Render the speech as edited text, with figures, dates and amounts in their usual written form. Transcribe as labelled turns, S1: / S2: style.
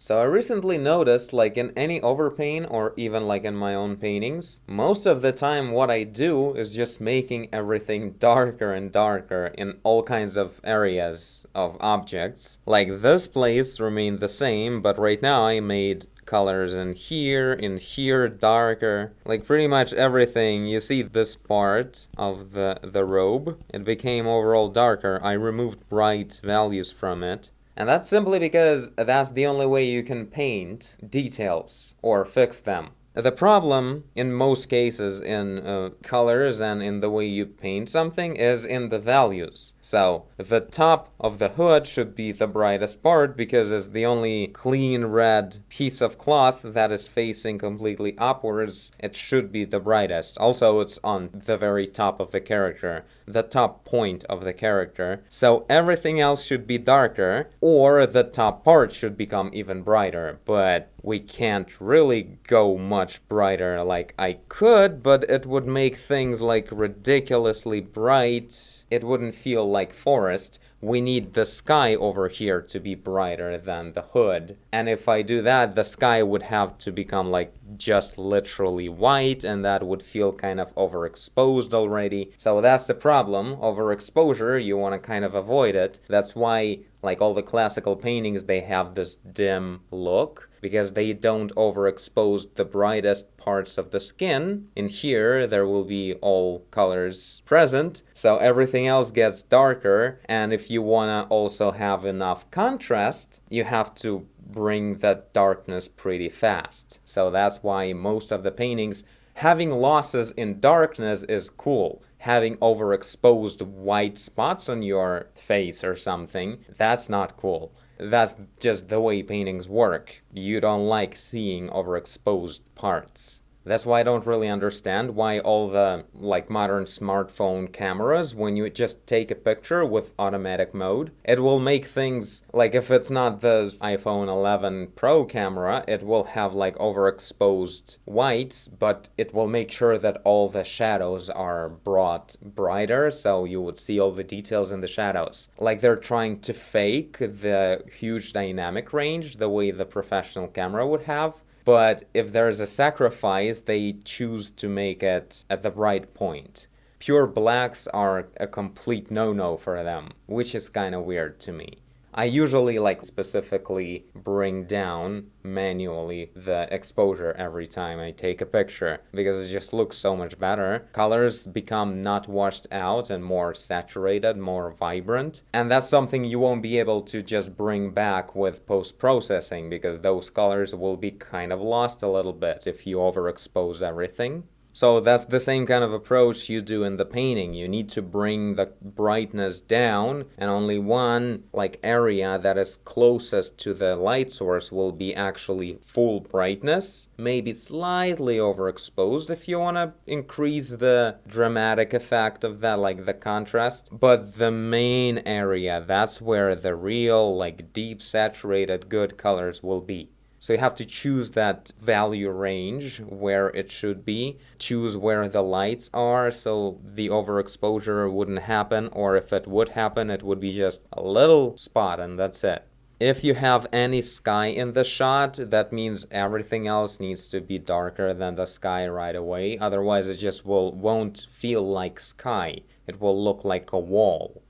S1: So I recently noticed, like in any overpaint or even like in my own paintings, most of the time what I do is just making everything darker and darker in all kinds of areas of objects. Like this place remained the same, but right now I made colors in here darker. Like pretty much everything. You see this part of the robe, it became overall darker. I removed bright values from it. And that's simply because that's the only way you can paint details or fix them. The problem, in most cases, in colors and in the way you paint something, is in the values. So, the top of the hood should be the brightest part because it's the only clean red piece of cloth that is facing completely upwards. It should be the brightest. Also, it's on the very top of the character, the top point of the character. So, everything else should be darker, or the top part should become even brighter. But we can't really go much brighter. Like I could, but it would make things like ridiculously bright. It wouldn't feel like forest. We need the sky over here to be brighter than the hood. And if I do that, the sky would have to become like just literally white, and that would feel kind of overexposed already. So that's the problem. Overexposure, you want to kind of avoid it. That's why, like all the classical paintings, they have this dim look, because they don't overexpose the brightest parts of the skin. In here, there will be all colors present, so everything else gets darker, and if you wanna also have enough contrast, you have to bring that darkness pretty fast. So that's why most of the paintings, having losses in darkness is cool. Having overexposed white spots on your face or something, that's not cool. That's just the way paintings work. You don't like seeing overexposed parts. That's why I don't really understand why all the like modern smartphone cameras, when you just take a picture with automatic mode, it will make things like, if it's not the iPhone 11 Pro camera, it will have like overexposed whites, but it will make sure that all the shadows are brought brighter, so you would see all the details in the shadows. Like they're trying to fake the huge dynamic range the way the professional camera would have. But if there's a sacrifice, they choose to make it at the right point. Pure blacks are a complete no-no for them, which is kind of weird to me. I usually like specifically bring down manually the exposure every time I take a picture because it just looks so much better. Colors become not washed out and more saturated, more vibrant. And that's something you won't be able to just bring back with post-processing because those colors will be kind of lost a little bit if you overexpose everything. So that's the same kind of approach you do in the painting. You need to bring the brightness down, and only one like area that is closest to the light source will be actually full brightness, maybe slightly overexposed if you want to increase the dramatic effect of that, like the contrast. But the main area, that's where the real like deep saturated good colors will be. So you have to choose that value range where it should be, choose where the lights are so the overexposure wouldn't happen, or if it would happen, it would be just a little spot and that's it. If you have any sky in the shot, that means everything else needs to be darker than the sky right away, otherwise it just won't feel like sky. It will look like a wall.